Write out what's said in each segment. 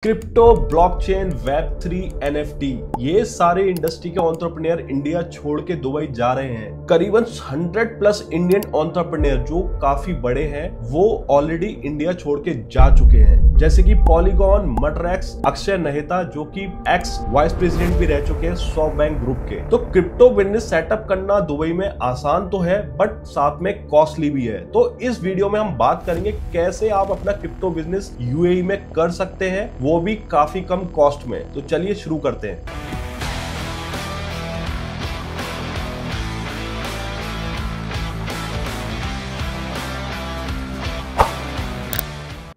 Crypto, blockchain, Web3, NFT, ये सारे industry के एंटरप्रेन्योर इंडिया छोड़ के दुबई जा रहे हैं। करीबन 100+ इंडियन एंटरप्रेन्योर जो काफी बड़े हैं वो ऑलरेडी इंडिया छोड़ के जा चुके हैं, जैसे कि पॉलीगॉन, मटरैक्स, अक्षय नहेता जो कि एक्स वाइस प्रेसिडेंट भी रह चुके हैं सॉफ्टबैंक ग्रुप के। तो क्रिप्टो बिजनेस सेटअप करना दुबई में आसान तो है बट साथ में कॉस्टली भी है। तो इस वीडियो में हम बात करेंगे कैसे आप अपना क्रिप्टो बिजनेस यूएई में कर सकते हैं, वो भी काफी कम कॉस्ट में। तो चलिए शुरू करते हैं।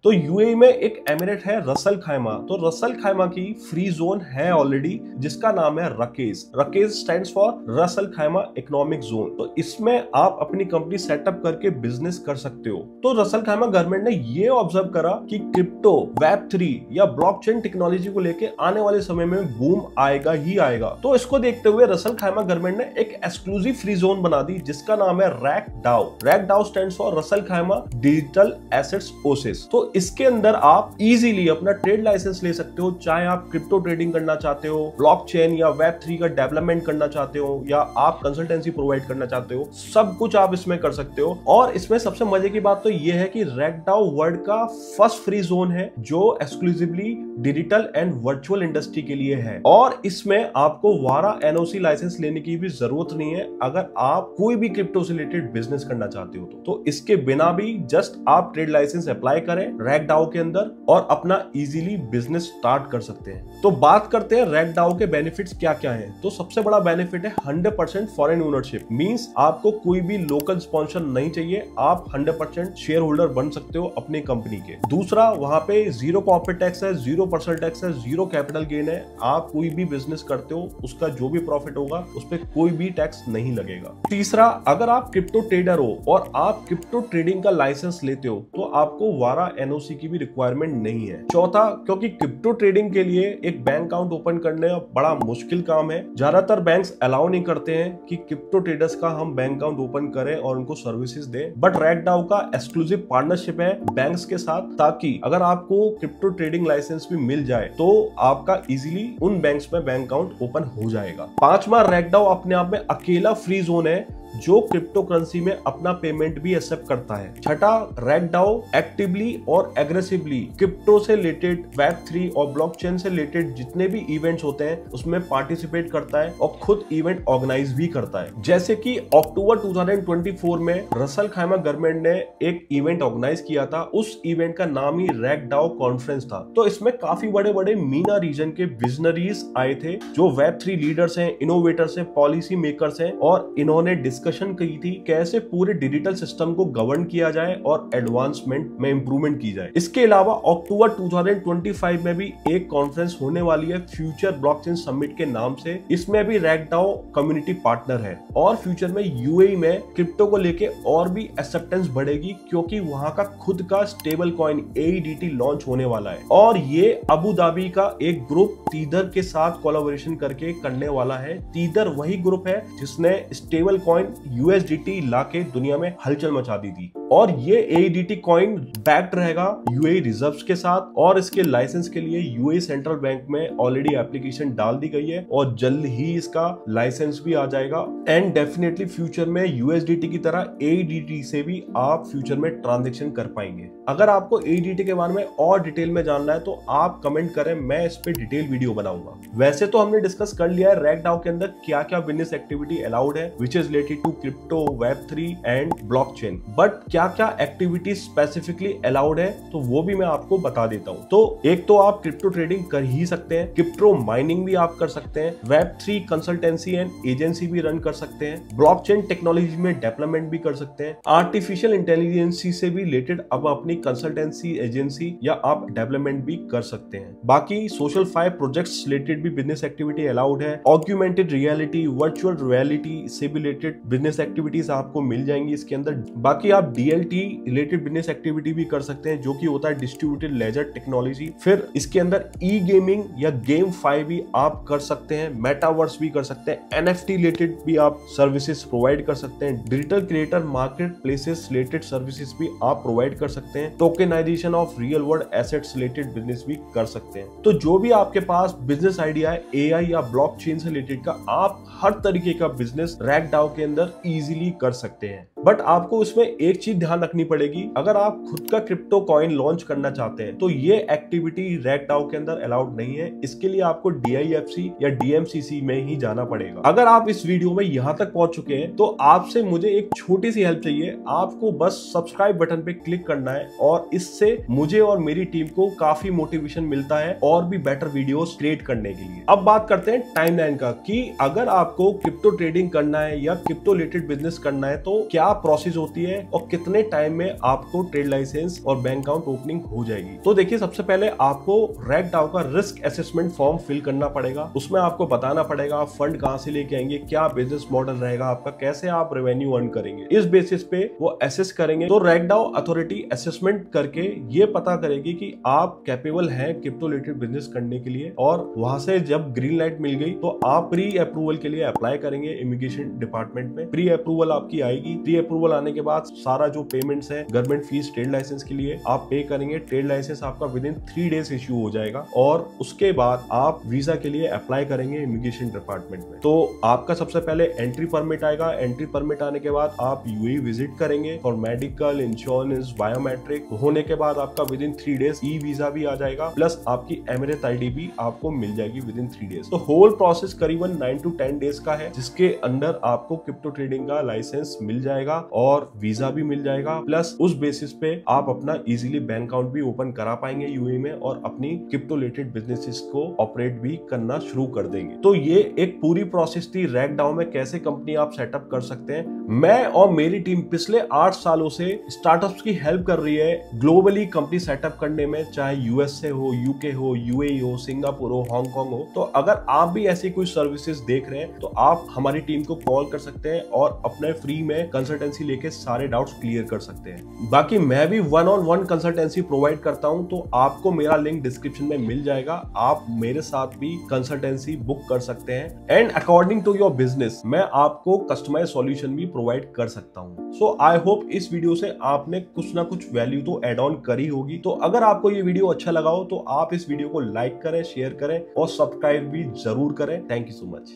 तो यूएई में एक एमिरेट है रसल खैमा। तो रसल खैमा की फ्री जोन है ऑलरेडी, जिसका नाम है RAKEZ. RAKEZ stands for Ras Al Khaimah economic zone. तो इसमें आप अपनी कंपनी सेटअप करके बिजनेस कर सकते हो। तो रसल खैमा गवर्नमेंट ने ये ऑब्जर्व करा कि क्रिप्टो, वेब3 या ब्लॉकचेन टेक्नोलॉजी को लेके आने वाले समय में बूम आएगा ही आएगा। तो इसको देखते हुए रसल खैमा गवर्नमेंट ने एक एक्सक्लूसिव फ्री जोन बना दी, जिसका नाम है RAK DAO. RAK DAO stands for Ras Al Khaimah digital assets oasis. तो इसके अंदर आप इजीली अपना ट्रेड लाइसेंस ले सकते हो, चाहे आप क्रिप्टो ट्रेडिंग करना चाहते हो, ब्लॉकचेन या वेब3 का डेवलपमेंट करना चाहते हो, या आप कंसल्टेंसी प्रोवाइड करना चाहते हो, सब कुछ आप इसमें कर सकते हो। और इसमें सबसे मजे की बात तो यह है कि रैकडाओ वर्ल्ड का फर्स्ट फ्री जोन है जो exclusively digital and virtual industry के लिए है। और इसमें आपको वारा एनओसी लाइसेंस लेने की भी जरूरत नहीं है अगर आप कोई भी क्रिप्टो से रिलेटेड बिजनेस करना चाहते हो तो इसके बिना भी जस्ट आप ट्रेड लाइसेंस अप्लाई करें रैकडाओ के अंदर और अपना इजीली बिजनेस स्टार्ट कर सकते हैं। तो बात करते हैं रैकडाओ के बेनिफिट्स क्या क्या हैं। तो सबसे बड़ा बेनिफिट है 100% फॉरेन ओनरशिप। मींस आपको कोई भी लोकल स्पॉन्सर नहीं चाहिए, आप 100% शेयर होल्डर बन सकते हो अपनी कंपनी के। दूसरा, वहां पे जीरो कॉर्पोरेट टैक्स है, 0% टैक्स है, जीरो कैपिटल गेन है। आप कोई भी बिजनेस करते हो उसका जो भी प्रॉफिट होगा उस पर कोई भी टैक्स नहीं लगेगा। तीसरा, अगर आप क्रिप्टो ट्रेडर हो और आप क्रिप्टो ट्रेडिंग का लाइसेंस लेते हो तो आपको वारा एनओसी की भी रिक्वायरमेंट नहीं है। चौथा, क्योंकि क्रिप्टो ट्रेडिंग के लिए एक बैंक अकाउंट ओपन करने बड़ा मुश्किल काम है, ज्यादातर बैंक्स अलाउ नहीं करते हैं कि क्रिप्टो ट्रेडर्स का हम बैंक अकाउंट ओपन करें और उनको सर्विसेज दें। बट रैकडाओ का एक्सक्लूसिव पार्टनरशिप है बैंक्स के साथ, ताकि अगर आपको क्रिप्टो ट्रेडिंग लाइसेंस भी मिल जाए तो आपका इजीली उन बैंक्स में बैंक अकाउंट ओपन हो जाएगा। पांचवा, रैकडाओ अपने आप में अकेला फ्री जोन है जो क्रिप्टो करेंसी में अपना पेमेंट भी एक्सेप्ट करता है। छठा, रैकडाओ एक्टिवली और एग्रेसिवली क्रिप्टो से रिलेटेड, वेब3 और ब्लॉकचेन से रिलेटेड जितने भी इवेंट्स होते हैं उसमें पार्टिसिपेट करता है और खुद इवेंट ऑर्गेनाइज भी करता है। जैसे कि अक्टूबर 2024 में रसल खैमा गवर्नमेंट ने एक इवेंट ऑर्गेनाइज किया था। उस इवेंट का नाम ही रैकडाओ कॉन्फ्रेंस था। तो इसमें काफी बड़े बड़े मीना रीजन के विजनरीज आए थे जो वेब3 लीडर्स हैं, इनोवेटर्स हैं, पॉलिसी मेकर्स हैं, और इन्होंने डिस्कशन की थी कैसे पूरे डिजिटल सिस्टम को गवर्न किया जाए और एडवांसमेंट में इंप्रूवमेंट की जाए। इसके अलावा अक्टूबर 2025 में भी एक कॉन्फ्रेंस होने वाली है फ्यूचर ब्लॉकचेन समिट के नाम से। इसमें भी रैकडाओ कम्युनिटी पार्टनर है और फ्यूचर में यूएई में क्रिप्टो को लेके और भी एक्सेप्टेंस बढ़ेगी, क्योंकि वहां का खुद का स्टेबल कॉइन AEDT लॉन्च होने वाला है। और ये अबू धाबी का एक ग्रुप तीदर के साथ कोलैबोरेशन करके करने वाला है। तीदर वही ग्रुप है जिसने स्टेबल कॉइन USDT लाके दुनिया में हलचल मचा दी थी। और ये AEDT कॉइन बैक्ड रहेगा यूएई रिजर्व्स के साथ, और इसके लाइसेंस के लिए यूएई सेंट्रल बैंक में ऑलरेडी एप्लीकेशन डाल दी गई है और जल्द ही इसका लाइसेंस भी आ जाएगा। एंड डेफिनेटली फ्यूचर में USDT की तरह AEDT से भी आप फ्यूचर में ट्रांजेक्शन कर पाएंगे। अगर आपको AEDT के बारे में और डिटेल में जानना है तो आप कमेंट करें, मैं इस पे डिटेल वीडियो बनाऊंगा। वैसे तो हमने डिस्कस कर लिया है रैकडाओ के अंदर क्या क्या बिजनेस एक्टिविटी अलाउड है which is related to crypto, web3 and blockchain. But क्या क्या एक्टिविटीज स्पेसिफिकली अलाउड है तो वो भी मैं आपको बता देता हूँ। तो एक तो आप क्रिप्टो ट्रेडिंग कर ही सकते हैं, क्रिप्टो माइनिंग भी आप कर सकते हैं, वेब3 कंसल्टेंसी एंड एजेंसी भी रन कर सकते हैं, ब्लॉकचेन टेक्नोलॉजी में डेवलपमेंट भी कर सकते हैं, आर्टिफिशियल इंटेलिजेंस से भी रिलेटेड अब अपनी कंसल्टेंसी एजेंसी या आप डेवलपमेंट भी कर सकते हैं। बाकी सोशल 5 प्रोजेक्ट्स रिलेटेड भी बिजनेस एक्टिविटी अलाउड है। ऑग्यूमेंटेड रियलिटी, वर्चुअल रियलिटी से भी रिलेटेड बिजनेस एक्टिविटीज आपको मिल जाएंगी इसके अंदर। बाकी आप DLT रिलेटेड बिजनेस एक्टिविटी भी कर सकते हैं, जो कि होता है डिस्ट्रीब्यूटेड लेजर टेक्नोलॉजी। फिर इसके अंदर ई गेमिंग या गेम फाई भी आप कर सकते हैं, मेटावर्स भी कर सकते हैं, NFT रिलेटेड भी आप सर्विसेज प्रोवाइड कर सकते हैं, digital creator market places related services भी आप प्रोवाइड कर सकते हैं, tokenization of real world assets related business भी कर सकते हैं। तो जो भी आपके पास बिजनेस आइडिया है AI या ब्लॉकचेन से रिलेटेड का, आप हर तरीके का बिजनेस रैगडाओ के अंदर इजीली कर सकते हैं। बट आपको इसमें एक चीज ध्यान रखनी पड़ेगी, अगर आप खुद का क्रिप्टो कॉइन लॉन्च करना चाहते हैं तो ये एक्टिविटी रैगडाओ के अंदर अलाउड नहीं है। इसके लिए आपको DIFC या DMCC में ही जाना पड़ेगा। अगर आप इस वीडियो में यहां तक पहुंच चुके हैं तो आपसे मुझे एक छोटी सी हेल्प चाहिए। आपको बस सब्सक्राइब बटन पे क्लिक करना है और इससे मुझे और मेरी टीम को काफी मोटिवेशन मिलता है और भी बेटर वीडियोस क्रिएट करने के लिए। अब बात करते हैं टाइमलाइन का, कि अगर आपको क्रिप्टो ट्रेडिंग करना है या क्रिप्टो रिलेटेड बिजनेस करना है तो क्या प्रोसेस होती है और कितने टाइम में आपको ट्रेड लाइसेंस और बैंक अकाउंट ओपनिंग हो जाएगी। तो देखिए, सबसे पहले आपको रैगडाओ का रिस्क असेसमेंट फॉर्म फिल करना पड़ेगा। उसमें आपको बताना पड़ेगा आप फंड कहां से लेके आएंगे, क्या बिजनेस मॉडल रहेगा आपका, कैसे आप रेवेन्यू अर्न करेंगे। इस बेसिस पे वो असेस करेंगे। तो रैगडाओ अथॉरिटी असेसमेंट करके ये पता करेगी कि आप कैपेबल हैं क्रिप्टो रिलेटेड बिजनेस करने के लिए, और वहां से जब ग्रीन लाइट मिल गई तो आप प्री अप्रूवल के लिए अप्लाई करेंगे इमिग्रेशन डिपार्टमेंट में। प्री अप्रूवल आपकी आएगी। प्री अप्रूवल आने के बाद सारा जो पेमेंट्स है, गवर्नमेंट फीस, ट्रेड लाइसेंस के लिए आप पे करेंगे। ट्रेड लाइसेंस आपका विद इन 3 डेज इश्यू हो जाएगा और उसके बाद आप वीजा के लिए अप्लाई करेंगे इमिग्रेशन डिपार्टमेंट में। तो आपका सबसे पहले एंट्री परमिट आएगा। एंट्री परमिट आने के बाद आप UAE विजिट करेंगे और मेडिकल, इंश्योरेंस, बायोमेट्रिक होने के बाद आपका with in 3 days e visa भी आ जाएगा, प्लस आपकी एमिरेट ID भी आपको मिल जाएगी विद इन 3 डेज। तो होल प्रोसेस करीबन 9 to 10 डेज का है, जिसके अंदर आपको क्रिप्टो ट्रेडिंग का लाइसेंस मिल जाएगा और वीजा भी मिल जाएगा। प्लस उस बेसिस पे आप अपना इजीली बैंक अकाउंट भी ओपन करा पाएंगे UAE में और अपनी क्रिप्टो रिलेटेड बिजनेसेस को ऑपरेट भी करना शुरू कर देंगे। तो ये एक पूरी प्रोसेस थी रैगडाओ में कैसे कंपनी आप सेटअप कर सकते हैं। मैं और मेरी टीम पिछले 8 सालों से स्टार्टअप्स की हेल्प कर रही है ग्लोबली कंपनी सेटअप करने में, चाहे US से हो, UK हो, UAE हो, सिंगापुर हो, हांगकांग हो। तो अगर आप भी ऐसी कोई सर्विसेज देख रहे हैं तो आप हमारी टीम को कॉल कर सकते हैं और अपने फ्री में कंसल्टेंसी लेके सारे डाउट्स क्लियर कर सकते हैं। बाकी मैं भी 1-on-1 कंसल्टेंसी प्रोवाइड करता हूं, तो आपको मेरा लिंक डिस्क्रिप्शन में मिल जाएगा। आप मेरे साथ भी कंसल्टेंसी बुक कर सकते हैं and according to your business मैं आपको कस्टमाइज सॉल्यूशन भी प्रोवाइड कर सकता हूं। सो आई होप इस वीडियो से आपने कुछ ना कुछ वैल्यू तो एड ऑन करी होगी। तो अगर आपको ये वीडियो अच्छा लगा हो तो आप इस वीडियो को लाइक करें, शेयर करें और सब्सक्राइब भी जरूर करें। Thank you so much.